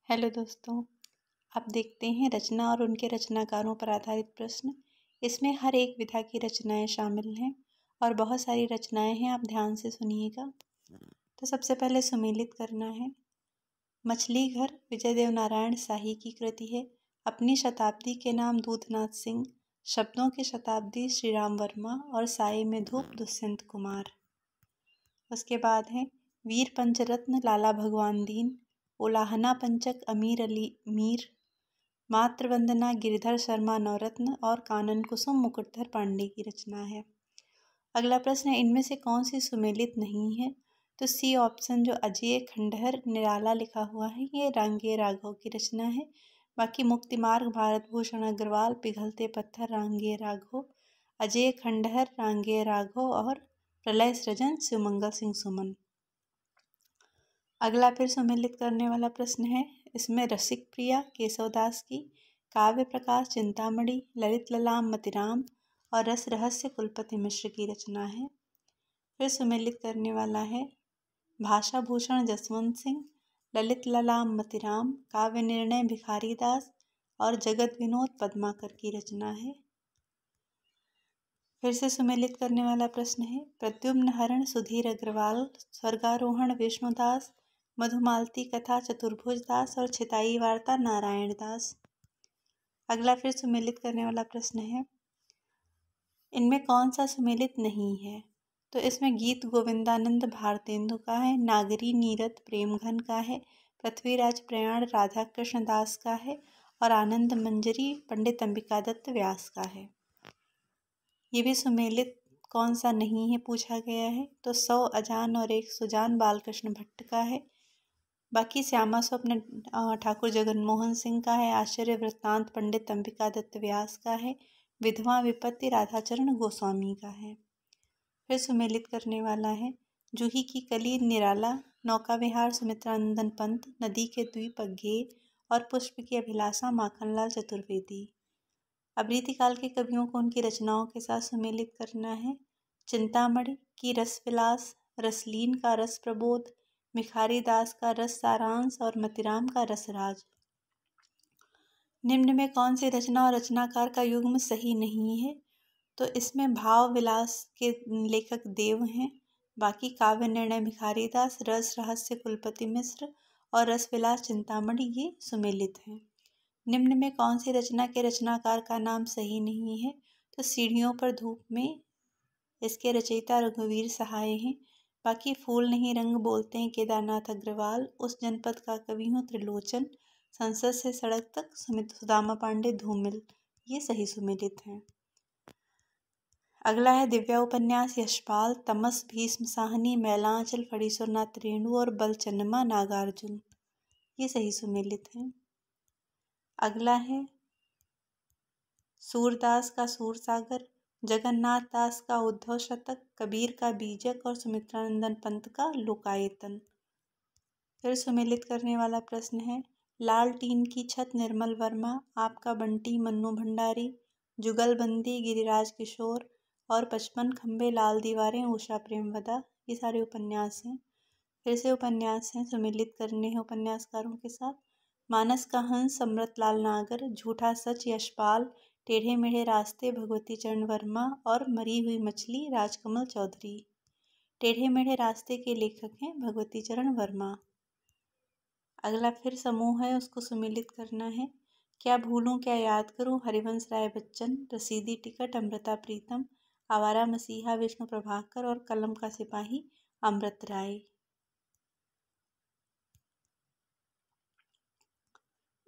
Hello दोस्तों। आप देखते हैं रचना और उनके रचनाकारों पर आधारित प्रश्न। इसमें हर एक विधा की रचनाएं शामिल हैं और बहुत सारी रचनाएं हैं, आप ध्यान से सुनिएगा। तो सबसे पहले सुमेलित करना है। मछली घर विजय देव नारायण शाही की कृति है। अपनी शताब्दी के नाम दूधनाथ सिंह, शब्दों की शताब्दी श्री राम वर्मा और साये में धूप दुष्यंत कुमार। उसके बाद है वीर पंचरत्न लाला भगवान दीन, उलाहना पंचक अमीर अली मीर, मातृवंदना गिरिधर शर्मा नवरत्न और कानन कुसुम मुकुटधर पांडे की रचना है। अगला प्रश्न है, इनमें से कौन सी सुमेलित नहीं है? तो सी ऑप्शन जो अजय खंडहर निराला लिखा हुआ है, ये रांगे राघव की रचना है। बाकी मुक्ति मार्ग भारत भूषण अग्रवाल, पिघलते पत्थर रांगे राघव, अजय खंडहर रांगे राघव और प्रलय सृजन शिवमंगल सिंह सुमन। अगला फिर सुमेलित करने वाला प्रश्न है, इसमें रसिक प्रिया केशवदास की, काव्य प्रकाश चिंतामणि, ललित ललाम मतिराम और रस रहस्य कुलपति मिश्र की रचना है। फिर सुमेलित करने वाला है भाषा भूषण जसवंत सिंह, ललित ललाम मतिराम, काव्य निर्णय भिखारी दास और जगत विनोद पद्माकर की रचना है। फिर से सुमेलित करने वाला प्रश्न है, प्रद्युम्न हरण सुधीर अग्रवाल, स्वर्गारोहण विष्णुदास, मधुमालती कथा चतुर्भुज दास और छिताई वार्ता नारायण दास। अगला फिर सुमेलित करने वाला प्रश्न है, इनमें कौन सा सुमेलित नहीं है? तो इसमें गीत गोविंदानंद भारतेंदु का है, नागरी नीरद प्रेमघन का है, पृथ्वीराज प्रयाण राधा कृष्ण दास का है और आनंद मंजरी पंडित अंबिका दत्त व्यास का है। ये भी सुमेलित कौन सा नहीं है पूछा गया है, तो 100 अजान और 1 सुजान बालकृष्ण भट्ट का है। बाकी श्यामा स्वप्न ठाकुर जगनमोहन सिंह का है, आश्चर्य वृत्तांत पंडित अंबिका दत्त व्यास का है, विधवा विपत्ति राधाचरण गोस्वामी का है। फिर सुमेलित करने वाला है, जूही की कली निराला, नौका विहार सुमित्रानंदन पंत, नदी के द्वीप अज्ञेय और पुष्प की अभिलाषा माखनलाल चतुर्वेदी। अब रीतिकाल के कवियों को उनकी रचनाओं के साथ सुमेलित करना है। चिंतामणि की रस विलास, रसलीन का रस प्रबोध, भिखारी दास का रस सारांश और मतिराम का रसराज। निम्न में कौन सी रचना और रचनाकार का युग्म सही नहीं है? तो इसमें भाव विलास के लेखक देव हैं। बाकी काव्य निर्णय भिखारी दास, रस रहस्य कुलपति मिश्र और रस विलास चिंतामणि ये सुमेलित हैं। निम्न में कौन सी रचना के रचनाकार का नाम सही नहीं है? तो सीढ़ियों पर धूप में इसके रचयिता रघुवीर सहाय हैं। बाकी फूल नहीं रंग बोलते हैं केदारनाथ अग्रवाल, उस जनपद का कवि हूँ त्रिलोचन, संसद से सड़क तक सुदामा पांडे धूमिल, ये सही सुमेलित हैं। अगला है दिव्या उपन्यास यशपाल, तमस भीष्म साहनी, मैलांचल फणीश्वरनाथ रेणु और बलचन्मा नागार्जुन, ये सही सुमेलित हैं। अगला है सूरदास का सूरसागर, जगन्नाथ दास का उद्धव शतक, कबीर का बीजक और सुमित्रानंदन पंत का लोकायतन। फिर सुमेलित करने वाला प्रश्न है, लाल टीन की छत निर्मल वर्मा, आपका बंटी मन्नू भंडारी, जुगलबंदी गिरिराज किशोर और 55 खंबे लाल दीवारें उषा प्रेमवदा, ये सारे उपन्यास हैं। फिर से उपन्यास हैं, सुमेलित करने हैं उपन्यासकारों के साथ। मानस का हंस अमृतलाल नागर, झूठा सच यशपाल, टेढ़े मेढ़े रास्ते भगवती चरण वर्मा और मरी हुई मछली राजकमल चौधरी। टेढ़े मेढ़े रास्ते के लेखक हैं भगवती चरण वर्मा। अगला फिर समूह है, उसको सुमेलित करना है। क्या भूलूं क्या याद करूं हरिवंश राय बच्चन, रसीदी टिकट अमृता प्रीतम, आवारा मसीहा विष्णु प्रभाकर और कलम का सिपाही अमृत राय।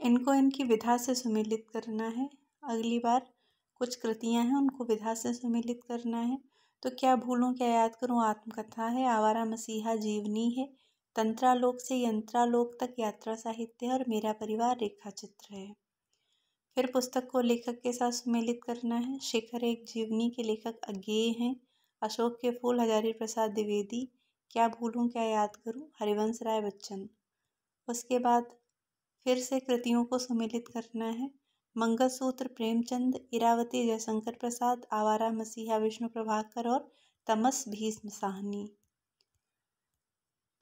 इनको इनकी विधा से सुमेलित करना है। अगली बार कुछ कृतियां हैं, उनको विधा से सुमेलित करना है। तो क्या भूलूं क्या याद करूं आत्मकथा है, आवारा मसीहा जीवनी है, तंत्रालोक से यंत्रालोक तक यात्रा साहित्य है और मेरा परिवार रेखा चित्र है। फिर पुस्तक को लेखक के साथ सुमेलित करना है। शिखर एक जीवनी के लेखक अज्ञेय हैं, अशोक के फूल हजारी प्रसाद द्विवेदी, क्या भूलूं क्या याद करूं हरिवंश राय बच्चन। उसके बाद फिर से कृतियों को सुमेलित करना है। मंगलसूत्र प्रेमचंद, इरावती जयशंकर प्रसाद, आवारा मसीहा विष्णु प्रभाकर और तमस भीष्म साहनी।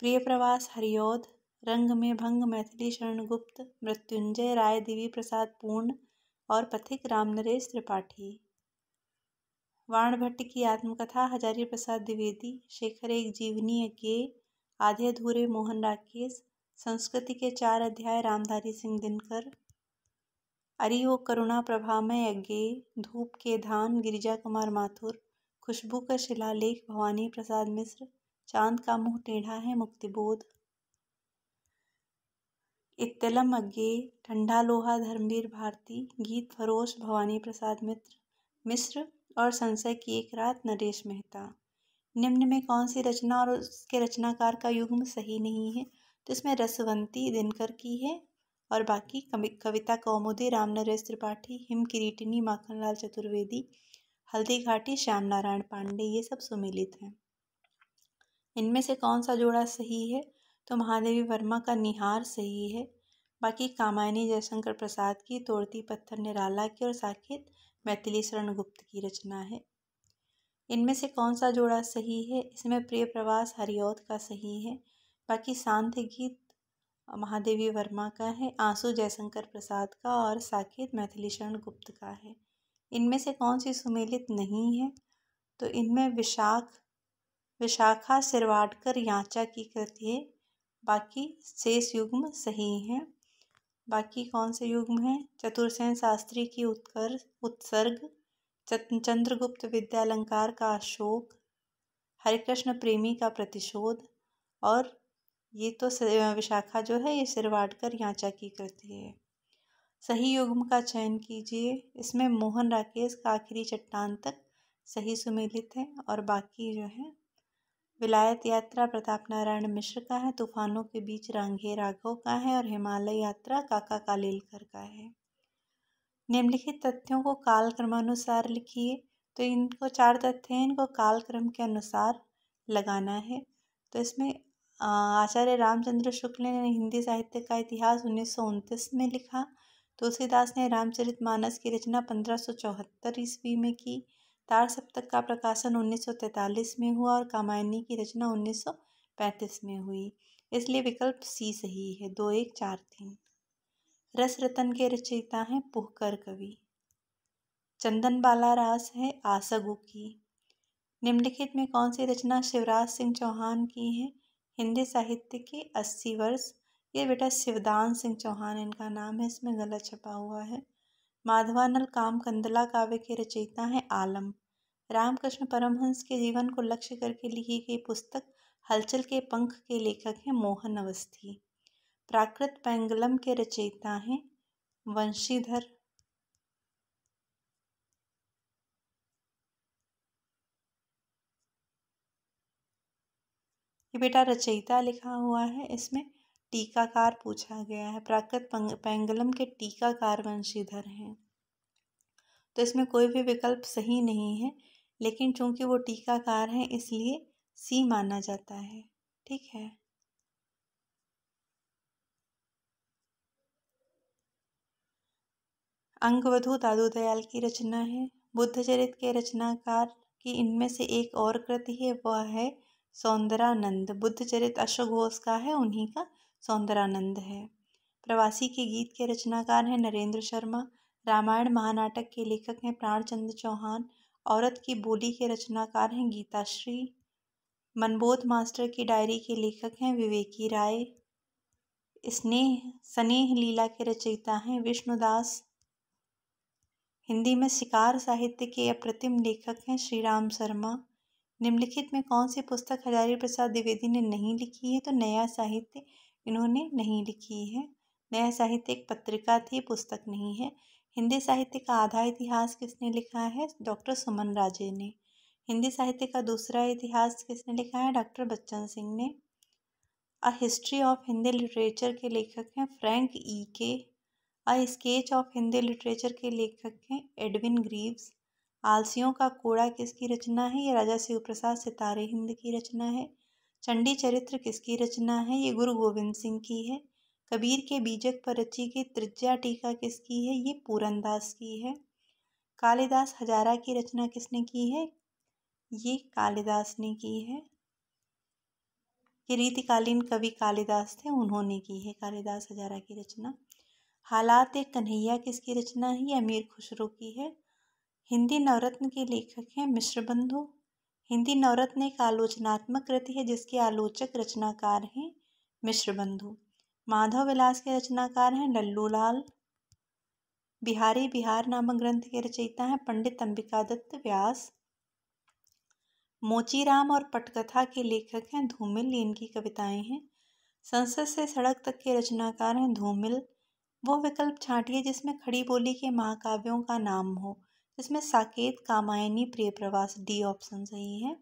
प्रिय प्रवास हरिऔध, रंग में भंग मैथिली शरण गुप्त, मृत्युंजय राय देवी प्रसाद पूर्ण और पथिक राम नरेश त्रिपाठी। वाणभट्ट की आत्मकथा हजारी प्रसाद द्विवेदी, शेखर एक जीवनी अज्ञेय, आधे अधूरे मोहन राकेश, संस्कृति के 4 अध्याय रामधारी सिंह दिनकर, अरियो करुणा प्रभामय अज्ञेय, धूप के धान गिरिजा कुमार माथुर, खुशबू का शिलालेख भवानी प्रसाद मिश्र, चांद का मुंह टेढ़ा है मुक्तिबोध, इत्तलम अज्ञेय, ठंडा लोहा धर्मवीर भारती, गीत फरोश भवानी प्रसाद मिश्र और संशय की एक रात नरेश मेहता। निम्न में कौन सी रचना और उसके रचनाकार का युग्म सही नहीं है? तो इसमें रसवंती दिनकर की है और बाकी कविता कौमुदी राम नरेश त्रिपाठी, हिम किरीटिनी माखनलाल चतुर्वेदी, हल्दी घाटी श्याम नारायण पांडे, ये सब सुमेलित हैं। इनमें से कौन सा जोड़ा सही है? तो महादेवी वर्मा का निहार सही है। बाकी कामायनी जयशंकर प्रसाद की, तोड़ती पत्थर निराला की और साकेत मैथिली शरण गुप्त की रचना है। इनमें से कौन सा जोड़ा सही है? इसमें प्रिय प्रवास हरिऔध का सही है। बाकी सांध्य गीत महादेवी वर्मा का है, आंसू जयशंकर प्रसाद का और साकेत मैथिली शरण गुप्त का है। इनमें से कौन सी सुमेलित नहीं है? तो इनमें विशाखा सिरवाडकर यांचा की कृति है। बाकी शेष युग्म सही हैं। बाकी कौन से युग्म हैं? चतुरसेन शास्त्री की उत्सर्ग, चंद्रगुप्त विद्यालंकार का अशोक, हरिकृष्ण प्रेमी का प्रतिशोध और ये तो विशाखा जो है ये सिरवाडकर यांचा की कृति है। सही युग्म का चयन कीजिए। इसमें मोहन राकेश का आखिरी चट्टान तक सही सुमेलित है और बाकी जो है विलायत यात्रा प्रताप नारायण मिश्र का है, तूफानों के बीच रांघे राघव का है और हिमालय यात्रा काका कालेलकर का है। निम्नलिखित तथ्यों को कालक्रमानुसार लिखिए। तो इनको 4 तथ्य हैं, इनको कालक्रम के अनुसार लगाना है। तो इसमें आचार्य रामचंद्र शुक्ल ने हिंदी साहित्य का इतिहास 1929 में लिखा, तुलसीदास ने रामचरितमानस की रचना 1574 ईस्वी में की, तार सप्तक का प्रकाशन 1943 में हुआ और कामायनी की रचना 1935 में हुई। इसलिए विकल्प सी सही है, 2, 1, 4, 3। रस रतन के रचयिता हैं पुहकर कवि। चंदन बाला रास है आसगु की। निम्नलिखित में कौन सी रचना शिवराज सिंह चौहान की है? हिंदी साहित्य के 80 वर्ष। ये बेटा शिवदान सिंह चौहान इनका नाम है, इसमें गलत छपा हुआ है। माधवानल काम कंदला काव्य के रचयिता हैं आलम। रामकृष्ण परमहंस के जीवन को लक्ष्य करके लिखी गई पुस्तक हलचल के पंख के लेखक हैं मोहन अवस्थी। प्राकृत पैंगलम के रचयिता हैं वंशीधर। ये बेटा रचयिता लिखा हुआ है, इसमें टीकाकार पूछा गया है। प्राकृत पैंगलम के टीकाकार वंशीधर हैं। तो इसमें कोई भी विकल्प सही नहीं है, लेकिन चूंकि वो टीकाकार हैं इसलिए सी माना जाता है। ठीक है। अंगवधू दादू दयाल की रचना है। बुद्धचरित के रचनाकार की इनमें से एक और कृति है, वह है सौंदरानंद। बुद्धचरित अश्वघोष का है, उन्हीं का सौंदरानंद है। प्रवासी के गीत के रचनाकार हैं नरेंद्र शर्मा। रामायण महानाटक के लेखक हैं प्राणचंद्र चौहान। औरत की बोली के रचनाकार हैं गीताश्री। मनबोध मास्टर की डायरी के लेखक हैं विवेकी राय। स्नेह लीला के रचयिता हैं विष्णुदास। हिंदी में शिकार साहित्य के अप्रतिम लेखक हैं श्री राम शर्मा। निम्नलिखित में कौन सी पुस्तक हजारी प्रसाद द्विवेदी ने नहीं लिखी है? तो नया साहित्य इन्होंने नहीं लिखी है। नया साहित्य एक पत्रिका थी, पुस्तक नहीं है। हिंदी साहित्य का आधा इतिहास किसने लिखा है? डॉक्टर सुमन राजे ने। हिंदी साहित्य का दूसरा इतिहास किसने लिखा है? डॉक्टर बच्चन सिंह ने। A history of Hindi literature के लेखक हैं फ्रैंक ई के। A sketch of Hindi literature के लेखक हैं एडविन ग्रीव्स। आलसियों का कोड़ा किसकी रचना है? ये राजा शिव प्रसाद सितारे हिंद की रचना है। चंडी चरित्र किसकी रचना है? ये गुरु गोविंद सिंह की है। कबीर के बीजक पर रची गई त्रिज्या टीका किसकी है? ये पूरनदास की है। कालिदास हजारा की रचना किसने की है? ये कालिदास ने की है। ये रीतिकालीन कवि कालिदास थे, उन्होंने की है, कालिदास हजारा की रचना। हालात एक कन्हैया किसकी रचना है? ये अमीर खुसरो की है। हिंदी नवरत्न के लेखक हैं मिश्र बंधु। हिंदी नवरत्न एक आलोचनात्मक कृति है जिसके आलोचक रचनाकार हैं मिश्र बंधु। माधव विलास के रचनाकार हैं लल्लू लाल। बिहारी बिहार नामक ग्रंथ के रचयिता हैं पंडित अंबिकादत्त व्यास। मोचीराम और पटकथा के लेखक हैं धूमिल, ये इनकी कविताएं हैं। संसद से सड़क तक के रचनाकार हैं धूमिल। वो विकल्प छांटिए जिसमें खड़ी बोली के महाकाव्यों का नाम हो, जिसमें साकेत, कामायनी, प्रिय प्रवास, डी ऑप्शन सही है।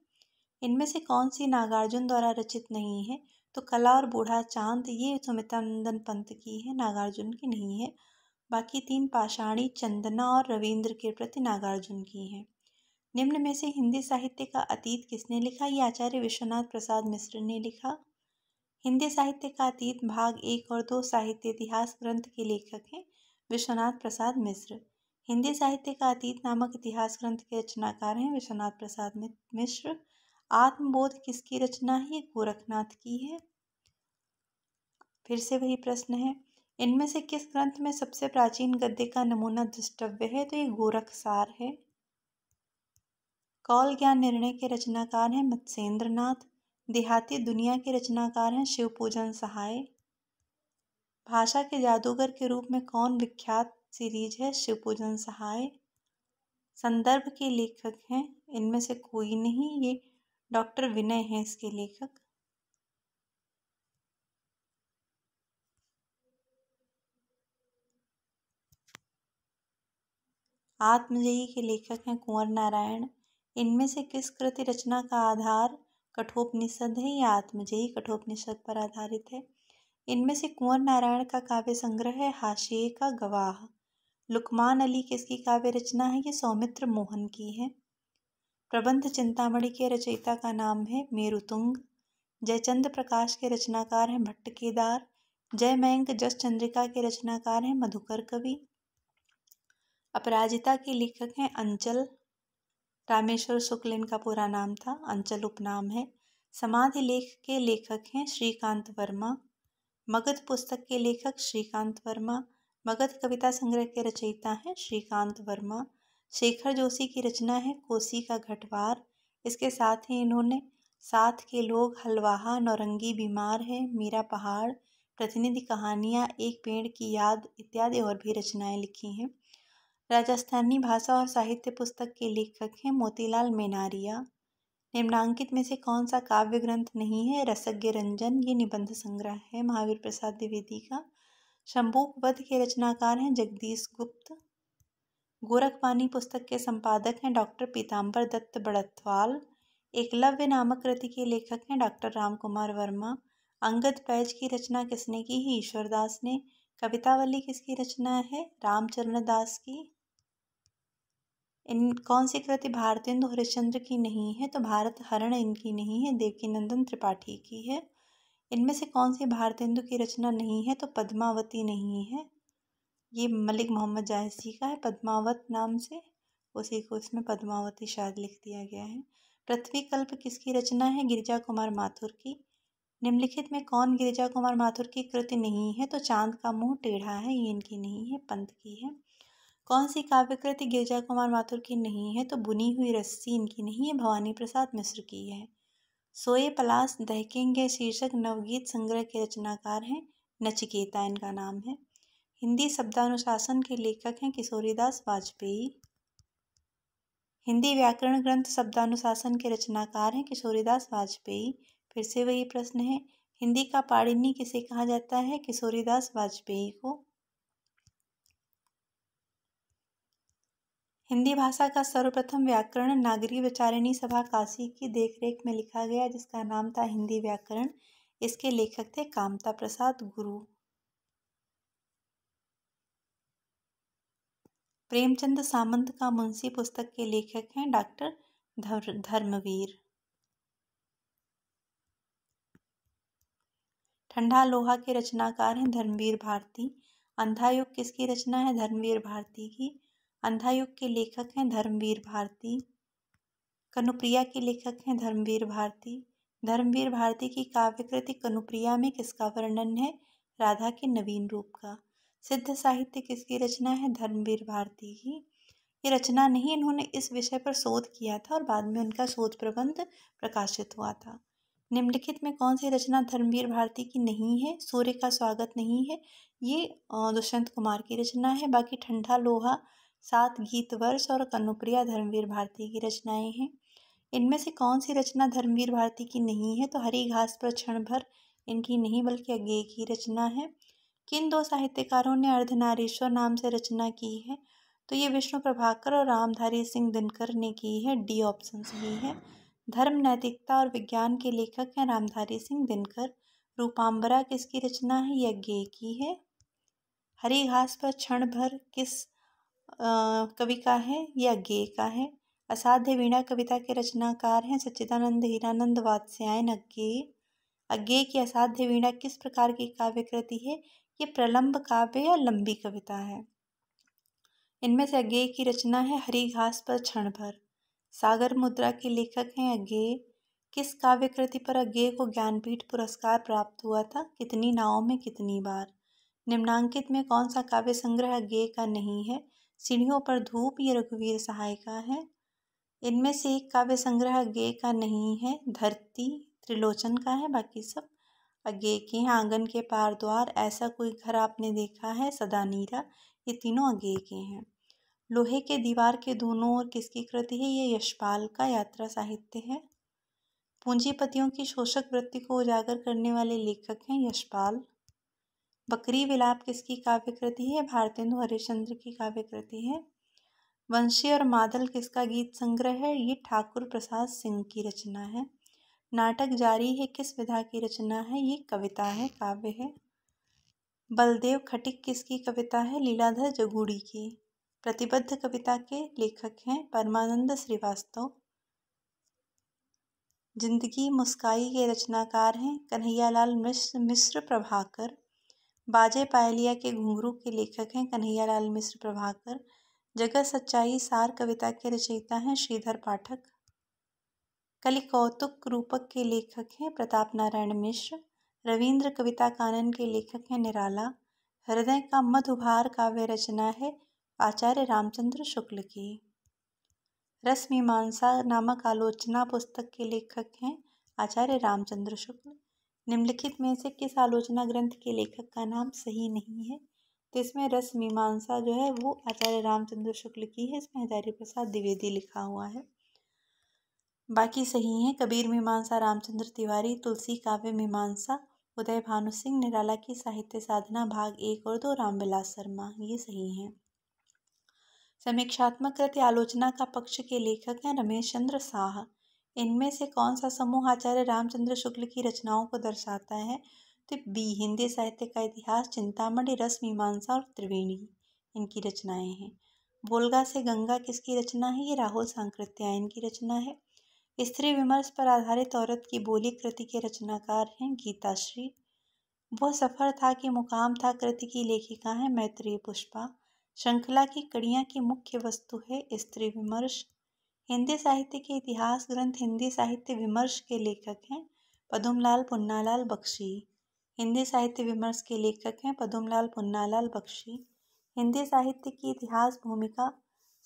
इनमें से कौन सी नागार्जुन द्वारा रचित नहीं है? तो कला और बूढ़ा चांद, ये सुमित्रानंदन पंत की है, नागार्जुन की नहीं है। बाकी तीन पाषाणी, चंदना और रविंद्र के प्रति नागार्जुन की हैं। निम्न में से हिंदी साहित्य का अतीत किसने लिखा? ये आचार्य विश्वनाथ प्रसाद मिश्र ने लिखा। हिंदी साहित्य का अतीत भाग 1 और 2 साहित्य इतिहास ग्रंथ के लेखक हैं विश्वनाथ प्रसाद मिश्र। हिंदी साहित्य का अतीत नामक इतिहास ग्रंथ के रचनाकार हैं विश्वनाथ प्रसाद मिश्र। आत्मबोध किसकी रचना है? ये गोरखनाथ की है। फिर से वही प्रश्न है, इनमें से किस ग्रंथ में सबसे प्राचीन गद्य का नमूना दृष्टव्य है? तो ये गोरखसार है। कौल ज्ञान निर्णय के रचनाकार हैं मत्स्येंद्र नाथ। देहाती दुनिया के रचनाकार हैं शिवपूजन सहाय। भाषा के जादूगर के रूप में कौन विख्यात सीरीज है? शिवपूजन सहाय। संदर्भ के लेखक हैं, इनमें से कोई नहीं, ये डॉक्टर विनय हैं इसके लेखक। आत्मजयी के लेखक हैं कुंवर नारायण। इनमें से किस कृति रचना का आधार कठोपनिषद है? या आत्मजयी कठोपनिषद पर आधारित है। इनमें से कुंवर नारायण का काव्य संग्रह है हाशिए का गवाह। लुकमान अली किसकी काव्य रचना है? ये सौमित्र मोहन की है। प्रबंध चिंतामणि के रचयिता का नाम है मेरुतुंग। जयचंद प्रकाश के रचनाकार हैं भट्ट केदार। जय मयंक जस चंद्रिका के रचनाकार हैं मधुकर कवि। अपराजिता के लेखक हैं अंचल। रामेश्वर शुक्ल इनका पूरा नाम था, अंचल उपनाम है। समाधि लेख के लेखक हैं श्रीकांत वर्मा। मगध पुस्तक के लेखक श्रीकांत वर्मा। मगध कविता संग्रह के रचयिता हैं श्रीकांत वर्मा। शेखर जोशी की रचना है कोसी का घटवार। इसके साथ ही इन्होंने साथ के लोग, हलवाहा, नौरंगी बीमार है, मीरा पहाड़, प्रतिनिधि कहानियाँ, एक पेड़ की याद इत्यादि और भी रचनाएं लिखी हैं। राजस्थानी भाषा और साहित्य पुस्तक के लेखक हैं मोतीलाल मेनारिया। निम्नांकित में से कौन सा काव्य ग्रंथ नहीं है? रसज्ञ रंजन, ये निबंध संग्रह है महावीर प्रसाद द्विवेदी का। शंभूक वध के रचनाकार हैं जगदीश गुप्त। गोरखवाणी पुस्तक के संपादक हैं डॉक्टर पीताम्बर दत्त बड़तवाल। एकलव्य नामक कृति के लेखक हैं डॉक्टर राम कुमार वर्मा। अंगद पैज की रचना किसने की है? ईश्वरदास ने। कवितावली किसकी रचना है? रामचरण दास की। इन कौन सी कृति भारतेंदु हरिश्चंद्र की नहीं है? तो भारत हरण इनकी नहीं है, देवकीनंदन त्रिपाठी की है। इनमें से कौन सी भारतेंदु की रचना नहीं है? तो पद्मावती नहीं है, ये मलिक मोहम्मद जायसी का है पद्मावत नाम से, उसी को इसमें पद्मावती शायद लिख दिया गया है। पृथ्वी कल्प किसकी रचना है? गिरिजा कुमार माथुर की। निम्नलिखित में कौन गिरिजा कुमार माथुर की कृति नहीं है? तो चांद का मुंह टेढ़ा है, ये इनकी नहीं है, पंत की है। कौन सी काव्य कृति गिरिजा कुमार माथुर की नहीं है? तो बुनी हुई रस्सी इनकी नहीं है, भवानी प्रसाद मिश्र की है। सोए पलाश दहकेंगे शीर्षक नवगीत संग्रह के रचनाकार हैं नचिकेता, इनका नाम है। हिंदी शब्दानुशासन के लेखक हैं किशोरीदास वाजपेयी। हिंदी व्याकरण ग्रंथ शब्दानुशासन के रचनाकार हैं किशोरीदास वाजपेयी। फिर से वही प्रश्न है, हिंदी का पाणिनि किसे कहा जाता है? किशोरीदास वाजपेयी को। हिंदी भाषा का सर्वप्रथम व्याकरण नागरी विचारिणी सभा काशी की देखरेख में लिखा गया, जिसका नाम था हिंदी व्याकरण। इसके लेखक थे कामता प्रसाद गुरु। प्रेमचंद सामंत का मुंशी पुस्तक के लेखक हैं डॉक्टर धर्मवीर। ठंडा लोहा के रचनाकार हैं धर्मवीर भारती। अंधा युग किसकी रचना है? धर्मवीर भारती की। अंधा युग के लेखक हैं धर्मवीर भारती। कनुप्रिया के लेखक हैं धर्मवीर भारती। धर्मवीर भारती की काव्यकृति कनुप्रिया में किसका वर्णन है? राधा के नवीन रूप का। सिद्ध साहित्य किसकी रचना है? धर्मवीर भारती की। ये रचना नहीं, इन्होंने इस विषय पर शोध किया था और बाद में उनका शोध प्रबंध प्रकाशित हुआ था। निम्नलिखित में कौन सी रचना धर्मवीर भारती की नहीं है? सूर्य का स्वागत नहीं है, ये दुष्यंत कुमार की रचना है। बाकी ठंडा लोहा, 7 गीत वर्ष और कनुप्रिया धर्मवीर भारती की रचनाएं हैं। इनमें से कौन सी रचना धर्मवीर भारती की नहीं है? तो हरी घास पर क्षण भर इनकी नहीं बल्कि अज्ञेय की रचना है। किन 2 साहित्यकारों ने अर्धनारीश्वर नाम से रचना की है? तो ये विष्णु प्रभाकर और रामधारी सिंह दिनकर ने की है। डी ऑप्शन सही है। धर्म, नैतिकता और विज्ञान के लेखक हैं रामधारी सिंह दिनकर। रूपांबरा किसकी रचना है? ये अज्ञेय की है। हरी घास पर क्षण भर किस कवि का है? ये अज्ञेय का है। असाध्य वीणा कविता के रचनाकार हैं सच्चिदानंद हीरानंद वात्स्यायन अज्ञेय। अज्ञेय की असाध्य वीणा किस प्रकार की काव्य कृति है? ये प्रलंब काव्य या लंबी कविता है। इनमें से अज्ञेय की रचना है हरी घास पर क्षण भर। सागर मुद्रा के लेखक हैं अज्ञेय। किस काव्य कृति पर अज्ञेय को ज्ञानपीठ पुरस्कार प्राप्त हुआ था? कितनी नावों में कितनी बार। निम्नांकित में कौन सा काव्य संग्रह अज्ञेय का नहीं है? सीढ़ियों पर धूप, ये रघुवीर सहाय का है। इनमें से एक काव्य संग्रह अज्ञेय का नहीं है, धरती त्रिलोचन का है, बाकी सब अज्ञेय के हैं। आंगन के पार द्वार, ऐसा कोई घर आपने देखा है, सदा नीरा, ये तीनों अज्ञेय के हैं। लोहे के दीवार के दोनों ओर किसकी कृति है? ये यशपाल का यात्रा साहित्य है। पूंजीपतियों की शोषक वृत्ति को उजागर करने वाले लेखक हैं यशपाल। बकरी विलाप किसकी काव्य कृति है? भारतेंदु हरिश्चंद्र की काव्य कृति है। वंशी और मादल किसका गीत संग्रह है? ये ठाकुर प्रसाद सिंह की रचना है। नाटक जारी है किस विधा की रचना है? ये कविता है, काव्य है। बलदेव खटिक किसकी कविता है? लीलाधर जगूड़ी की। प्रतिबद्ध कविता के लेखक हैं परमानंद श्रीवास्तव। जिंदगी मुस्काई के रचनाकार हैं कन्हैयालाल मिश्र प्रभाकर। बाजे पायलिया के घुंघरू के लेखक हैं कन्हैयालाल मिश्र प्रभाकर। जगत सच्चाई सार कविता के रचयिता हैं श्रीधर पाठक। कलि कौतुक रूपक के लेखक हैं प्रताप नारायण मिश्र। रविंद्र कविता कानन के लेखक हैं निराला। हृदय का मधुभार काव्य रचना है आचार्य रामचंद्र शुक्ल की। रस मीमांसा नामक आलोचना पुस्तक के लेखक हैं आचार्य रामचंद्र शुक्ल। निम्नलिखित में से किस आलोचना ग्रंथ के लेखक का नाम सही नहीं है? तो इसमें रस मीमांसा जो है वो आचार्य रामचंद्र शुक्ल की है, इसमें हजारी प्रसाद द्विवेदी लिखा हुआ है। बाकी सही हैं कबीर मीमांसा रामचंद्र तिवारी, तुलसी काव्य मीमांसा उदय भानु सिंह, निराला की साहित्य साधना भाग 1 और 2 रामविलास शर्मा, ये सही हैं। समीक्षात्मक कृति आलोचना का पक्ष के लेखक हैं रमेश चंद्र साह। इनमें से कौन सा समूह आचार्य रामचंद्र शुक्ल की रचनाओं को दर्शाता है? तो बी, हिंदी साहित्य का इतिहास, चिंतामणि, रस मीमांसा और त्रिवेणी इनकी रचनाएं हैं। वोल्गा से गंगा किसकी रचना है? ये राहुल सांकृत्यायन की रचना है। स्त्री विमर्श पर आधारित औरत की बोली कृति के रचनाकार हैं गीताश्री। वह सफर था कि मुकाम था कृति की लेखिका है मैत्रेयी पुष्पा। श्रृंखला की कड़ियाँ की मुख्य वस्तु है स्त्री विमर्श। हिंदी साहित्य के इतिहास ग्रंथ हिंदी साहित्य विमर्श के लेखक हैं पद्मलाल पुन्नालाल बख्शी। हिंदी साहित्य विमर्श के लेखक हैं पद्मलाल पुन्नालाल बख्शी। हिंदी साहित्य की इतिहास भूमिका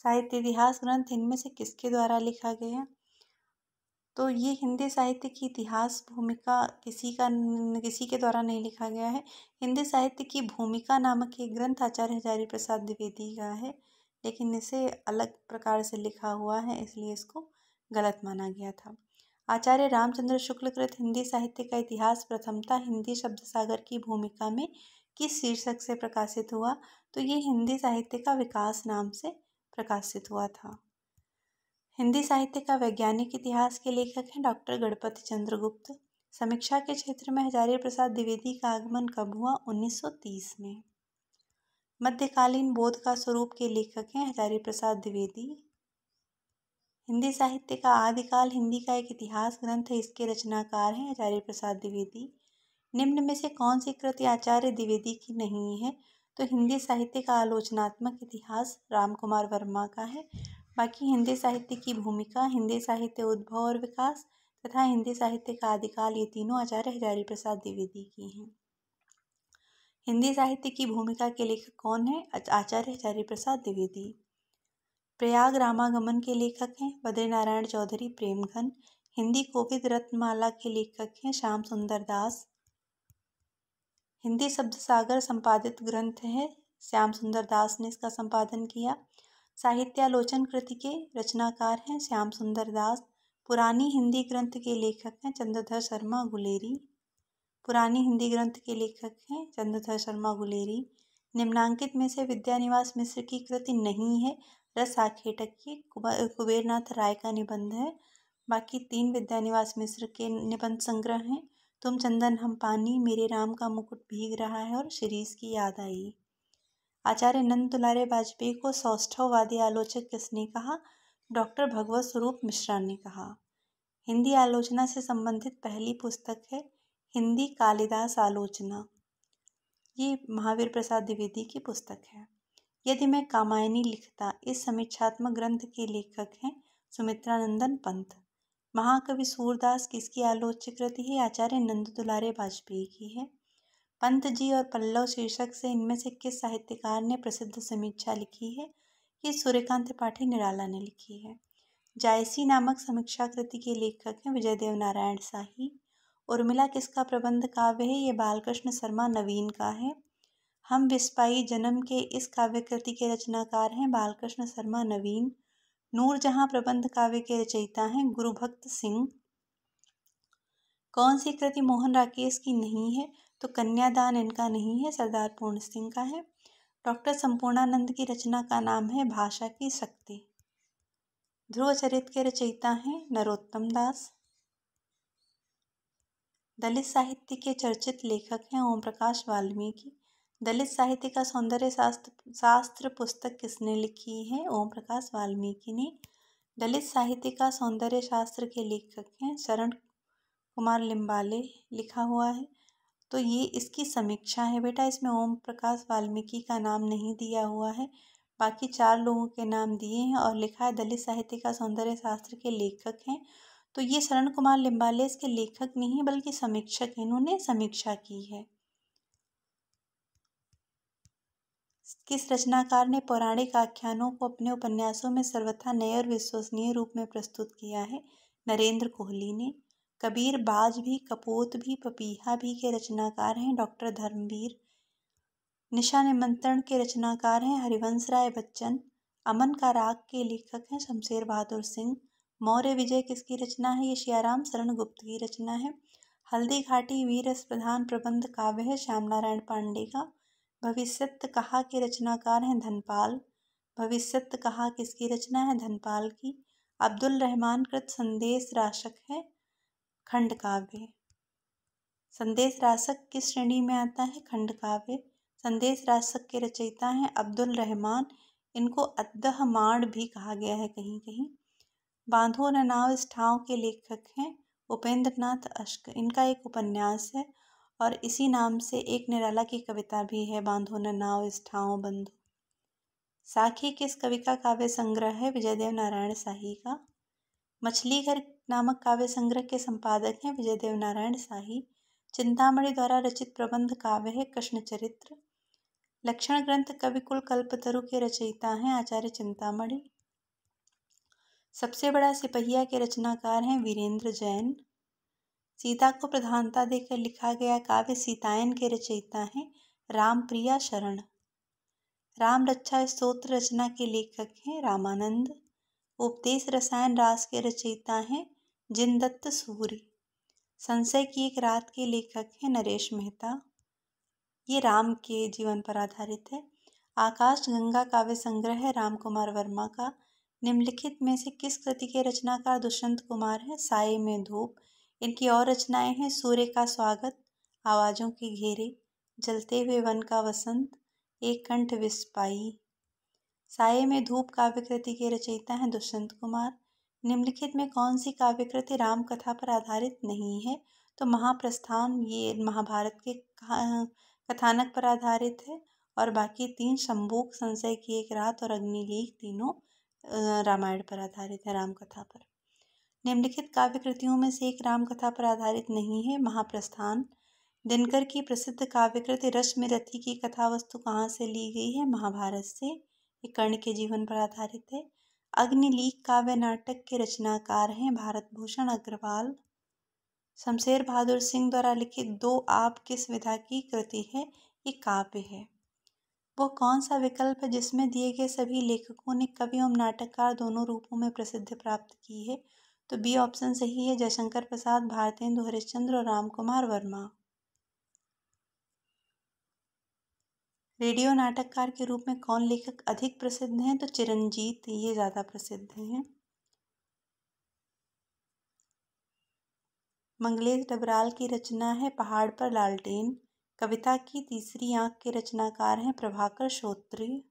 साहित्य इतिहास ग्रंथ इनमें से किसके द्वारा लिखा गया? तो ये हिंदी साहित्य की इतिहास भूमिका किसी के द्वारा नहीं लिखा गया है। हिंदी साहित्य की भूमिका नामक एक ग्रंथ आचार्य हजारी प्रसाद द्विवेदी का है, लेकिन इसे अलग प्रकार से लिखा हुआ है इसलिए इसको गलत माना गया था। आचार्य रामचंद्र शुक्ल कृत हिंदी साहित्य का इतिहास प्रथमतः हिंदी शब्द सागर की भूमिका में किस शीर्षक से प्रकाशित हुआ? तो ये हिंदी साहित्य का विकास नाम से प्रकाशित हुआ था। हिंदी साहित्य का वैज्ञानिक इतिहास के लेखक हैं डॉक्टर गणपति चंद्रगुप्त। समीक्षा के क्षेत्र में हजारी प्रसाद द्विवेदी का आगमन कब हुआ? 1930 में। मध्यकालीन बोध का स्वरूप के लेखक हैं हजारी प्रसाद द्विवेदी। हिंदी साहित्य का आदिकाल हिंदी का एक इतिहास ग्रंथ है, इसके रचनाकार हैं हजारी प्रसाद द्विवेदी। निम्न में से कौन सी कृति आचार्य द्विवेदी की नहीं है? तो हिंदी साहित्य का आलोचनात्मक इतिहास रामकुमार वर्मा का है। बाकी हिंदी साहित्य की भूमिका, हिंदी साहित्य उद्भव और विकास, तथा हिंदी साहित्य का आदिकाल ये तीनों आचार्य हजारी प्रसाद द्विवेदी की हैं। हिंदी साहित्य की भूमिका के लेखक कौन है? आचार्य हजारी प्रसाद द्विवेदी। प्रयाग रामागमन के लेखक हैं बद्रीनारायण चौधरी प्रेमघन। हिंदी कोविद रत्नमाला के लेखक हैं श्याम सुंदर दास। हिंदी शब्द सागर संपादित ग्रंथ है, श्याम सुंदर दास ने इसका संपादन किया। साहित्यालोचन कृति के रचनाकार हैं श्याम सुंदर दास। पुरानी हिंदी ग्रंथ के लेखक हैं चंद्रधर शर्मा गुलेरी। पुरानी हिंदी ग्रंथ के लेखक हैं चंद्रधर शर्मा गुलेरी। निम्नांकित में से विद्यानिवास मिश्र की कृति नहीं है। रस आखेटक की कुबेरनाथ राय का निबंध है। बाकी 3 विद्यानिवास मिश्र के निबंध संग्रह हैं। तुम चंदन हम पानी, मेरे राम का मुकुट भीग रहा है और शिरीष की याद आई। आचार्य नंद दुलारे वाजपेयी को सौष्ठववादी आलोचक किसने कहा? डॉक्टर भगवत स्वरूप मिश्रा ने कहा। हिंदी आलोचना से संबंधित पहली पुस्तक है हिंदी कालिदास आलोचना। ये महावीर प्रसाद द्विवेदी की पुस्तक है। यदि मैं कामायनी लिखता, इस समीक्षात्मक ग्रंथ के लेखक हैं सुमित्रानंदन पंत। महाकवि सूरदास किसकी आलोच्य कृति है? आचार्य नंद दुलारे वाजपेयी की है। पंत जी और पल्लव शीर्षक से इनमें से किस साहित्यकार ने प्रसिद्ध समीक्षा लिखी है? ये सूर्यकांत त्रिपाठी निराला ने लिखी है। जायसी नामक समीक्षा कृति के लेखक हैं विजयदेव नारायण शाही। उर्मिला किसका प्रबंध काव्य है? ये बालकृष्ण शर्मा नवीन का है। हम विस्पाई जन्म के इस काव्य कृति के रचनाकार हैं बालकृष्ण शर्मा नवीन। नूरजहां प्रबंध काव्य के रचयिता हैं गुरुभक्त सिंह। कौन सी कृति मोहन राकेश की नहीं है? तो कन्यादान इनका नहीं है, सरदार पूर्ण सिंह का है। डॉक्टर संपूर्णानंद की रचना का नाम है भाषा की शक्ति। ध्रुव चरित के रचयिता हैं नरोत्तम दास। दलित साहित्य के चर्चित लेखक हैं ओम प्रकाश वाल्मीकि। दलित साहित्य का सौंदर्य शास्त्र पुस्तक किसने लिखी है? ओम प्रकाश वाल्मीकि ने। दलित साहित्य का सौंदर्य शास्त्र के लेखक हैं शरण कुमार लिम्बाले, लिखा हुआ है। तो ये इसकी समीक्षा है बेटा, इसमें ओम प्रकाश वाल्मीकि का नाम नहीं दिया हुआ है, बाकी 4 लोगों के नाम दिए हैं और लिखा है दलित साहित्य का सौंदर्य शास्त्र के लेखक हैं। तो ये शरण कुमार लिम्बाले इसके लेखक नहीं बल्कि समीक्षक हैं, इन्होंने समीक्षा की है। किस रचनाकार ने पौराणिक आख्यानों को अपने उपन्यासों में सर्वथा नए और विश्वसनीय रूप में प्रस्तुत किया है? नरेंद्र कोहली ने। कबीर बाज भी, कपोत भी, पपीहा भी के रचनाकार हैं डॉक्टर धर्मवीर। निशा निमंत्रण के रचनाकार हैं हरिवंश राय बच्चन। अमन का राग के लेखक हैं शमशेर बहादुर सिंह। मौर्य विजय किसकी रचना है? ये शियाराम शरण गुप्त की रचना है। हल्दी घाटी वीर रस प्रधान प्रबंध काव्य है श्याम नारायण पांडे का। भविष्यत कहा के रचनाकार हैं धनपाल। भविष्यत कहा किसकी रचना है? धनपाल की। अब्दुल रहमान कृत संदेश राशक है खंड काव्य। संदेश राशक किस श्रेणी में आता है? खंड काव्य। संदेश राशक के रचयिता हैं अब्दुल रहमान। इनको अद्दह माण भी कहा गया है कहीं कहीं। बांधो न नाव इस ठाव के लेखक हैं उपेंद्र नाथ अश्क। इनका एक उपन्यास है और इसी नाम से एक निराला की कविता भी है, बांधो न नाव इस ठाव बंधु। साखी किस कवि का काव्य संग्रह है? विजयदेव नारायण शाही का। मछली घर नामक काव्य संग्रह के संपादक हैं विजयदेव नारायण शाही। चिंतामणि द्वारा रचित प्रबंध काव्य है कृष्ण चरित्र। लक्षण ग्रंथ कविकुल कल्पतरु के रचयिता हैं आचार्य चिंतामणि। सबसे बड़ा सिपहिया के रचनाकार हैं वीरेंद्र जैन। सीता को प्रधानता देकर लिखा गया काव्य सीतायन के रचयिता हैं रामप्रिया शरण। राम रक्षा स्तोत्र रचना के लेखक हैं रामानंद। उपदेश रसायन रास के रचयिता हैं जिनदत्त सूर्य। संशय की एक रात के लेखक हैं नरेश मेहता। ये राम के जीवन पर आधारित है। आकाश गंगा काव्य संग्रह है राम कुमार वर्मा का। निम्नलिखित में से किस कृति के रचनाकार दुष्यंत कुमार हैं? साये में धूप। इनकी और रचनाएं हैं सूर्य का स्वागत, आवाज़ों के घेरे, जलते हुए वन का वसंत, एक कंठ विस्पाई। साये में धूप काव्य कृति के रचयिता हैं दुष्यंत कुमार। निम्नलिखित में कौन सी काव्य कृति राम कथा पर आधारित नहीं है? तो महाप्रस्थान ये महाभारत के कथानक पर आधारित है और बाकी 3 शंबूक, संशय की एक रात और अग्निलेख तीनों रामायण पर आधारित है, राम कथा पर। निम्नलिखित काव्य कृतियों में से एक रामकथा पर आधारित नहीं है। महाप्रस्थान। दिनकर की प्रसिद्ध काव्य कृति रश्मिरथी की कथा वस्तु कहाँ से ली गई है? महाभारत से। ये कर्ण के जीवन पर आधारित है। अग्निलीक काव्य नाटक के रचनाकार हैं भारत भूषण अग्रवाल। शमशेर बहादुर सिंह द्वारा लिखित दो आप किस विधा की कृति है? ये काव्य है। वो कौन सा विकल्प है जिसमें दिए गए सभी लेखकों ने कवि एवं नाटककार दोनों रूपों में प्रसिद्धि प्राप्त की है? तो बी ऑप्शन सही है, जयशंकर प्रसाद, भारतेंदु हरिश्चंद्र और रामकुमार वर्मा। रेडियो नाटककार के रूप में कौन लेखक अधिक प्रसिद्ध हैं? तो चिरंजीत, ये ज़्यादा प्रसिद्ध हैं। मंगलेश डबराल की रचना है पहाड़ पर लालटेन। कविता की तीसरी आंख के रचनाकार हैं प्रभाकर श्रोत्री।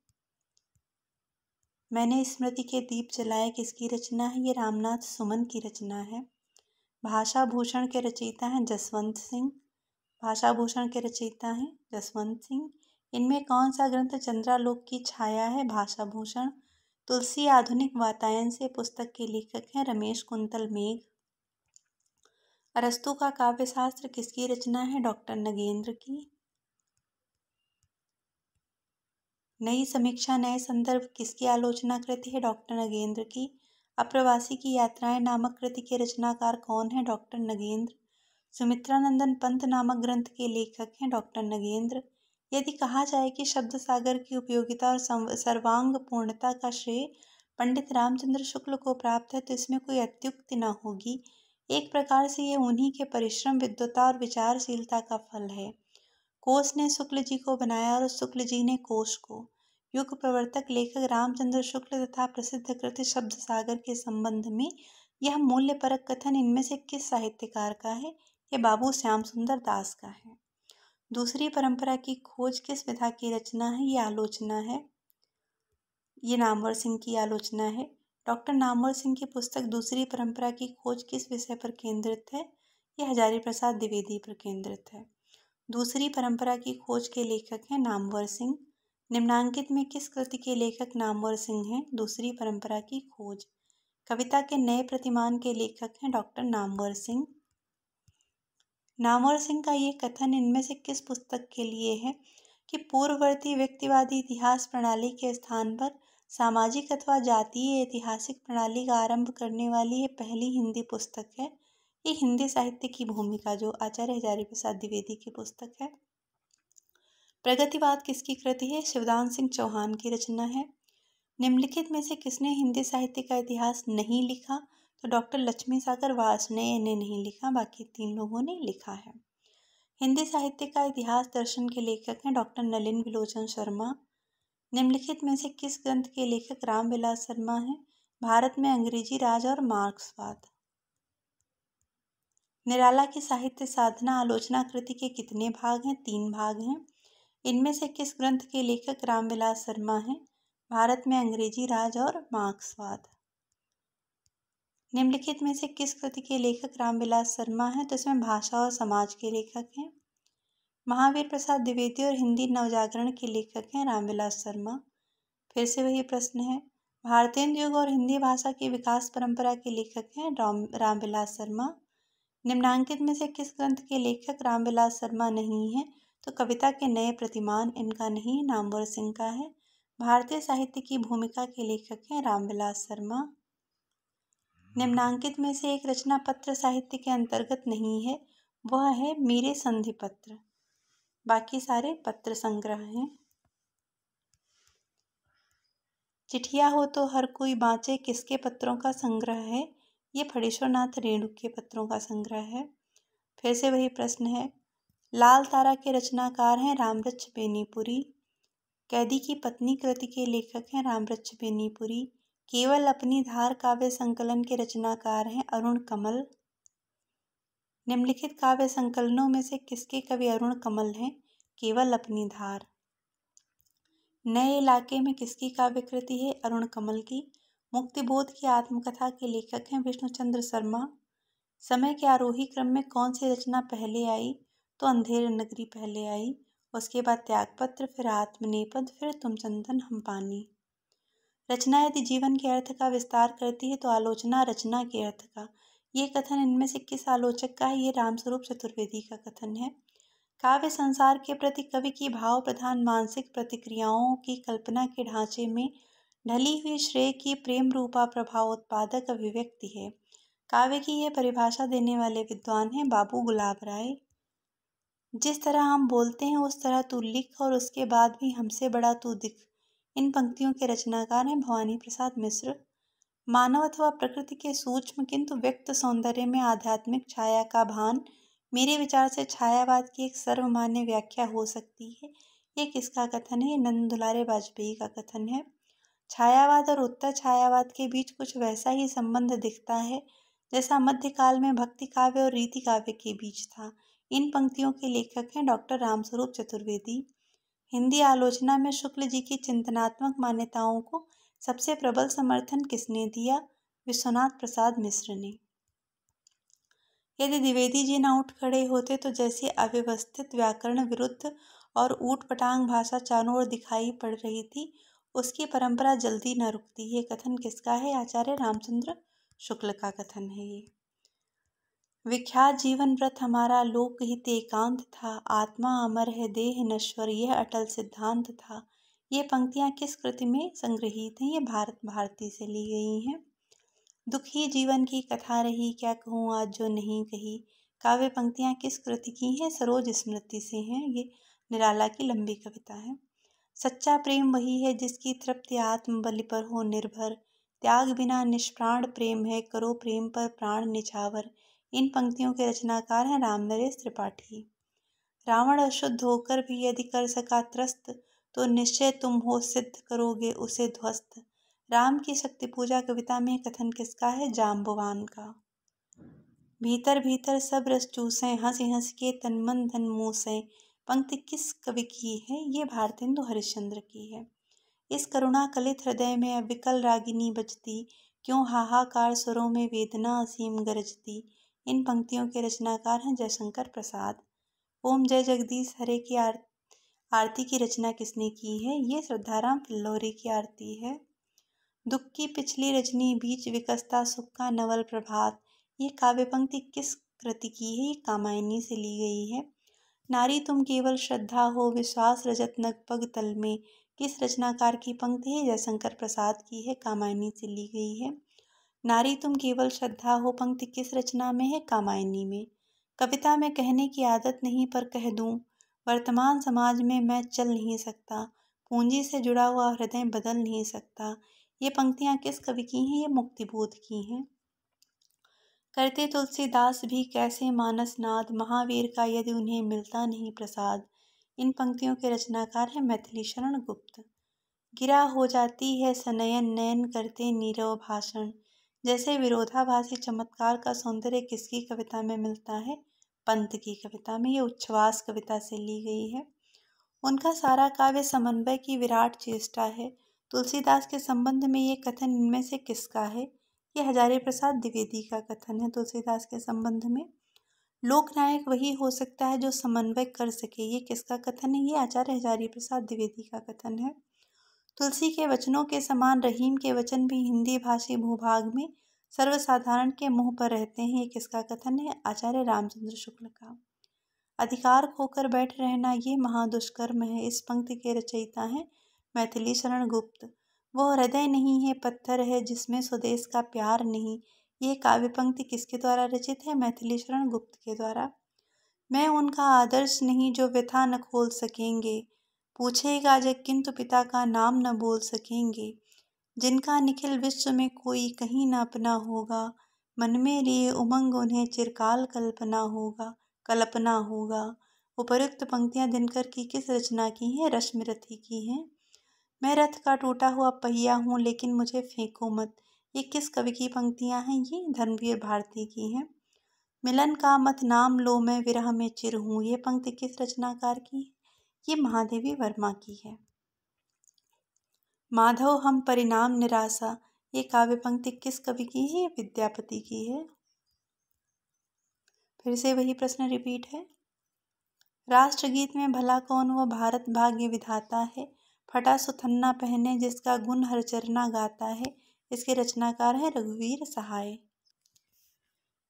मैंने स्मृति के दीप जलाए किसकी रचना है? ये रामनाथ सुमन की रचना है। भाषा भूषण के रचयिता हैं जसवंत सिंह। भाषा भूषण के रचयिता हैं जसवंत सिंह। इनमें कौन सा ग्रंथ चंद्रालोक की छाया है? भाषा भूषण। तुलसी आधुनिक वातायन से पुस्तक के लेखक हैं रमेश कुंतल मेघ। अरस्तु का काव्य शास्त्र किसकी रचना है? डॉक्टर नगेंद्र की। नई समीक्षा नए संदर्भ किसकी आलोचना कृति है? डॉक्टर नगेंद्र की। अप्रवासी की यात्राएं नामक कृति के रचनाकार कौन है? डॉक्टर नगेंद्र। सुमित्रानंदन पंत नामक ग्रंथ के लेखक हैं डॉक्टर नगेंद्र। यदि कहा जाए कि शब्द सागर की उपयोगिता और सर्वांग पूर्णता का श्रेय पंडित रामचंद्र शुक्ल को प्राप्त है तो इसमें कोई अत्युक्ति न होगी। एक प्रकार से यह उन्हीं के परिश्रम, विद्वता और विचारशीलता का फल है। कोश ने शुक्ल जी को बनाया और शुक्ल जी ने कोश को। युग प्रवर्तक लेखक रामचंद्र शुक्ल तथा प्रसिद्ध कृति शब्द सागर के संबंध में यह मूल्य परक कथन इनमें से किस साहित्यकार का है? ये बाबू श्याम सुंदर दास का है। दूसरी परंपरा की खोज किस विधा की रचना है? ये आलोचना है। ये नामवर सिंह की आलोचना है। डॉक्टर नामवर सिंह की पुस्तक दूसरी परंपरा की खोज किस विषय पर केंद्रित है? ये हजारी प्रसाद द्विवेदी पर केंद्रित है। दूसरी परंपरा की खोज के लेखक हैं नामवर सिंह। निम्नांकित में किस कृति के लेखक नामवर सिंह हैं? दूसरी परंपरा की खोज। कविता के नए प्रतिमान के लेखक हैं डॉक्टर नामवर सिंह। नामवर सिंह का ये कथन इनमें से किस पुस्तक के लिए है कि पूर्ववर्ती व्यक्तिवादी इतिहास प्रणाली के स्थान पर सामाजिक अथवा जातीय ऐतिहासिक प्रणाली का आरंभ करने वाली ये पहली हिंदी पुस्तक है। ये हिंदी साहित्य की भूमिका जो आचार्य हजारी प्रसाद द्विवेदी की पुस्तक है। प्रगतिवाद किसकी कृति है? शिवदान सिंह चौहान की रचना है। निम्नलिखित में से किसने हिंदी साहित्य का इतिहास नहीं लिखा? तो डॉक्टर लक्ष्मी सागर वार्ष्णेय ने नहीं लिखा, बाकी तीन लोगों ने लिखा है। हिंदी साहित्य का इतिहास दर्शन के लेखक हैं डॉक्टर नलिन विलोचन शर्मा। निम्नलिखित में से किस ग्रंथ के लेखक रामविलास शर्मा हैं? भारत में अंग्रेजी राज और मार्क्सवाद। निराला की साहित्य साधना आलोचना कृति के कितने भाग हैं? 3 भाग हैं। इनमें से किस ग्रंथ के लेखक रामविलास शर्मा हैं? भारत में अंग्रेजी राज और मार्क्सवाद। निम्नलिखित में से किस कृति के लेखक रामविलास शर्मा हैं? तो इसमें भाषा और समाज के लेखक हैं। महावीर प्रसाद द्विवेदी और हिंदी नवजागरण के लेखक हैं रामविलास शर्मा। फिर से वही प्रश्न है। भारतेंदु युग और हिंदी भाषा की विकास परंपरा के लेखक हैं रामविलास शर्मा। निम्नांकित में से किस ग्रंथ के लेखक रामविलास शर्मा नहीं है? तो कविता के नए प्रतिमान इनका नहीं, नामवर सिंह का है। भारतीय साहित्य की भूमिका के लेखक हैं रामविलास शर्मा। निम्नांकित में से एक रचना पत्र साहित्य के अंतर्गत नहीं है, वह है मेरे संधि पत्र। बाकी सारे पत्र संग्रह हैं। चिट्ठिया हो तो हर कोई बाँचे किसके पत्रों का संग्रह है? ये फणीश्वरनाथ रेणु के पत्रों का संग्रह है। फिर से वही प्रश्न है। लाल तारा के रचनाकार हैं रामवृक्ष बेनीपुरी। कैदी की पत्नी कृति के लेखक हैं रामवृक्ष बेनीपुरी। केवल अपनी धार काव्य संकलन के रचनाकार हैं अरुण कमल। निम्नलिखित काव्य संकलनों में से किसके कवि अरुण कमल हैं? केवल अपनी धार। नए इलाके में किसकी काव्य कृति है? अरुण कमल की। मुक्तिबोध की आत्मकथा के लेखक हैं विष्णुचंद्र शर्मा। समय के आरोही क्रम में कौन सी रचना पहले आई? तो अंधेर नगरी पहले आई, उसके बाद त्यागपत्र, फिर आत्मनेपद, फिर तुम चंदन हम पानी। रचना यदि जीवन के अर्थ का विस्तार करती है तो आलोचना रचना के अर्थ का, ये कथन इनमें से किस आलोचक का है? ये रामस्वरूप चतुर्वेदी का कथन है। काव्य संसार के प्रति कवि की भाव प्रधान मानसिक प्रतिक्रियाओं की कल्पना के ढांचे में ढली हुई श्रेय की प्रेम रूपा प्रभावोत्पादक अभिव्यक्ति है। काव्य की यह परिभाषा देने वाले विद्वान हैं बाबू गुलाब राय। जिस तरह हम बोलते हैं उस तरह तू लिख और उसके बाद भी हमसे बड़ा तू दिख। इन पंक्तियों के रचनाकार हैं भवानी प्रसाद मिश्र। मानव अथवा प्रकृति के सूक्ष्म किंतु व्यक्त सौंदर्य में आध्यात्मिक छाया का भान मेरे विचार से छायावाद की एक सर्वमान्य व्याख्या हो सकती है। ये किसका कथन है? ये नंद दुलारे वाजपेयी का कथन है। छायावाद और उत्तर छायावाद के बीच कुछ वैसा ही संबंध दिखता है जैसा मध्यकाल में भक्ति काव्य और रीति काव्य के बीच था। इन पंक्तियों के लेखक हैं डॉक्टर रामस्वरूप चतुर्वेदी। हिंदी आलोचना में शुक्ल जी की चिंतनात्मक मान्यताओं को सबसे प्रबल समर्थन किसने दिया? विश्वनाथ प्रसाद मिश्र ने। यदि द्विवेदी जी न उठ खड़े होते तो जैसी अव्यवस्थित व्याकरण विरुद्ध और ऊटपटांग भाषा चारों ओर दिखाई पड़ रही थी उसकी परंपरा जल्दी न रुकती। ये कथन किसका है? आचार्य रामचंद्र शुक्ल का कथन है। ये विख्यात जीवन व्रत हमारा लोकहित एकांत था, आत्मा अमर है देह नश्वर यह अटल सिद्धांत था। ये पंक्तियाँ किस कृति में संग्रहित हैं? ये भारत भारती से ली गई हैं। दुखी जीवन की कथा रही क्या कहूँ आज जो नहीं कही। काव्य पंक्तियाँ किस कृति की हैं? सरोज स्मृति से हैं। ये निराला की लंबी कविता है। सच्चा प्रेम वही है जिसकी तृप्ति आत्म बलि पर हो निर्भर, त्याग बिना निष्प्राण प्रेम है करो प्रेम पर प्राण निछावर। इन पंक्तियों के रचनाकार हैं रामनरेश त्रिपाठी। रावण अशुद्ध होकर भी यदि कर सका त्रस्त तो निश्चय तुम हो सिद्ध करोगे उसे ध्वस्त। राम की शक्ति पूजा कविता में कथन किसका है? जाम्बवान का। भीतर भीतर सब रस चूसें हंसी हंस के तन मन धन मूसें। पंक्ति किस कवि की है? ये भारतेंदु हरिश्चंद्र की है। इस करुणा कलित हृदय में अविकल रागिनी बजती, क्यों हाहाकार स्वरों में वेदना असीम गरजती। इन पंक्तियों के रचनाकार हैं जयशंकर प्रसाद। ओम जय जगदीश हरे की आरती की रचना किसने की है? ये श्रद्धाराम फिल्लोरे की आरती है। दुख की पिछली रजनी बीच विकसता सुख का नवल प्रभात। ये काव्य पंक्ति किस कृति की है? ये कामायनी से ली गई है। नारी तुम केवल श्रद्धा हो विश्वास रजत नगपग तल में। किस रचनाकार की पंक्ति है? जयशंकर प्रसाद की है, कामायनी से ली गई है। नारी तुम केवल श्रद्धा हो पंक्ति किस रचना में है? कामायनी में। कविता में कहने की आदत नहीं पर कह दूं, वर्तमान समाज में मैं चल नहीं सकता, पूंजी से जुड़ा हुआ हृदय बदल नहीं सकता। ये पंक्तियाँ किस कवि की हैं? ये मुक्तिबोध की हैं। करते तुलसीदास भी कैसे मानस नाद, महावीर का यदि उन्हें मिलता नहीं प्रसाद। इन पंक्तियों के रचनाकार हैं मैथिली शरण गुप्त। गिरा हो जाती है सनयन नयन करते नीरव भाषण। जैसे विरोधाभासी चमत्कार का सौंदर्य किसकी कविता में मिलता है? पंत की कविता में। ये उच्छ्वास कविता से ली गई है। उनका सारा काव्य समन्वय की विराट चेष्टा है। तुलसीदास के संबंध में ये कथन इनमें से किसका है? ये हजारी प्रसाद द्विवेदी का कथन है। तुलसीदास के संबंध में लोकनायक वही हो सकता है जो समन्वय कर सके। ये किसका कथन है? ये आचार्य हजारी प्रसाद द्विवेदी का कथन है। तुलसी के वचनों के समान रहीम के वचन भी हिंदी भाषी भूभाग में सर्वसाधारण के मुंह पर रहते हैं। ये किसका कथन है? आचार्य रामचंद्र शुक्ल का। अधिकार खोकर बैठ रहना ये महादुष्कर्म है। इस पंक्ति के रचयिता हैं मैथिली शरण गुप्त। वो हृदय नहीं है पत्थर है जिसमें स्वदेश का प्यार नहीं। ये काव्य पंक्ति किसके द्वारा रचित है? मैथिली शरण गुप्त के द्वारा। मैं उनका आदर्श नहीं जो व्यथा न खोल सकेंगे, पूछेगा जग किंतु पिता का नाम न बोल सकेंगे। जिनका निखिल विश्व में कोई कहीं न अपना होगा, मन में लिए उमंग उन्हें चिरकाल कल्पना होगा। उपर्युक्त पंक्तियां दिनकर की किस रचना की हैं? रश्मिरथी की हैं। मैं रथ का टूटा हुआ पहिया हूँ लेकिन मुझे फेंको मत। ये किस कवि की पंक्तियां हैं? ये धर्मवीर भारती की हैं। मिलन का मत नाम लो मैं विरह में चिर हूँ। ये पंक्ति किस रचनाकार की है? ये महादेवी वर्मा की है। माधव हम परिणाम निराशा। ये काव्य पंक्ति किस कवि की है? ये विद्यापति की है। फिर से वही प्रश्न रिपीट है। राष्ट्रगीत में भला कौन वो भारत भाग्य विधाता है, फटा सुथन्ना पहने जिसका गुण हर चरना गाता है। इसके रचनाकार हैं रघुवीर सहाय।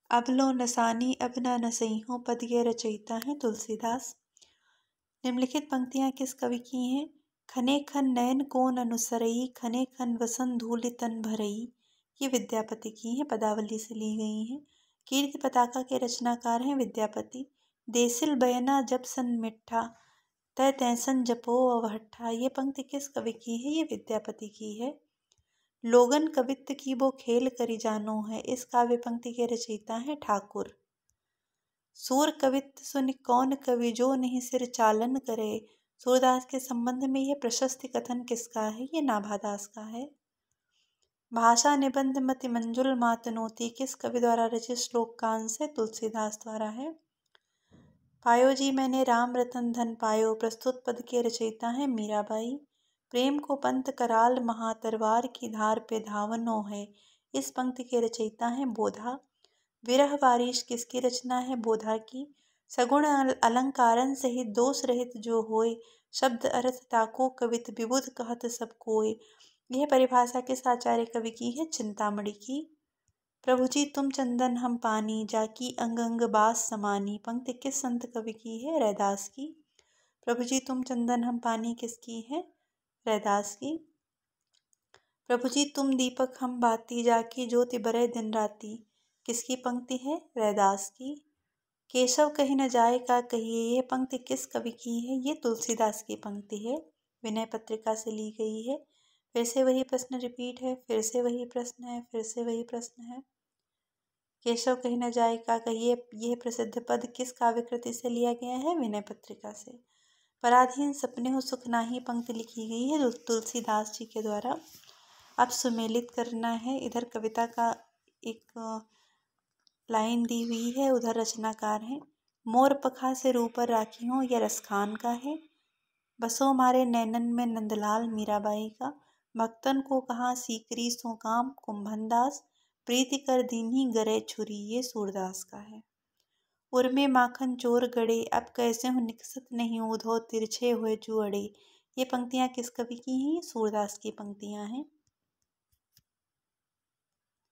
अब लो नसानी अब न नसैहों पद के रचयिता हैं तुलसीदास। निम्नलिखित पंक्तियां किस कवि की हैं? खने खन नयन कोन अनुसरई खने खन वसन धूलि तन भरई, ये विद्यापति की हैं, पदावली से ली गई हैं। कीर्ति पताका के रचनाकार हैं विद्यापति। देसिल बयना जब सन मिट्ठा तय तैसन जपो अवहट्ठा, ये पंक्ति किस कवि की है? ये विद्यापति की है। लोगन कवित्व की वो खेल करी जानो है, इस काव्य पंक्ति के रचयिता हैं ठाकुर। सूर कवित्व सुन कौन कवि जो नहीं सिर चालन करे, सूरदास के संबंध में यह प्रशस्ति कथन किसका है? ये नाभादास का है। भाषा निबंध मति मंजुल मातनोती किस कवि द्वारा रचित श्लोक का अंश है? तुलसीदास द्वारा है। पायो जी मैंने राम रतन धन पायो, प्रस्तुत पद के रचयिता हैं मीराबाई। प्रेम को पंत कराल महातरवार की धार पे धावनो है, इस पंक्ति के रचयिता हैं बोधा। विरह बारिश किसकी रचना है? बोधा की। सगुण अलंकारन सहित दोष रहित जो होए, शब्द अर्थ ताको कवित विबुध कहत सब कोय, यह परिभाषा किस आचार्य कवि की है? चिंतामणि की। प्रभु जी तुम चंदन हम पानी जाकी अंग अंग बास समानी, पंक्ति किस संत कवि की है? रैदास की। प्रभु जी तुम चंदन हम पानी किसकी है? रैदास की। प्रभु जी तुम दीपक हम बाती जाकी ज्योति बरे दिन राती, किसकी पंक्ति है? रैदास की। केशव कहीं न जाए का कहिए, यह पंक्ति किस कवि की है? ये तुलसीदास की पंक्ति है, विनय पत्रिका से ली गई है। फिर से वही प्रश्न रिपीट है, फिर से वही प्रश्न है, फिर से वही प्रश्न है। केशव कहीं न जाए का कहिए, यह प्रसिद्ध पद किस काव्य कृति से लिया गया है? विनय पत्रिका से। पराधीन सपने हो सुख नाही पंक्ति लिखी गई है तुलसीदास जी के द्वारा। अब सुमेलित करना है। इधर कविता का एक लाइन दी हुई है, उधर रचनाकार हैं। मोर पखा से ऊपर राखी हूँ, यह रसखान का है। बसो मारे नैनन में नंदलाल मीराबाई का। भक्तन को कहा सीकरी सो काम कुंभनदास, प्रीति कर दीन्ही गरे छुरी, ये सूरदास का है। उर्मे माखन चोर गड़े अब कैसे हो निकसत नहीं उधो तिरछे हुए जुअड़े, ये पंक्तियां किस कवि की हैं? ये सूरदास की पंक्तियां हैं।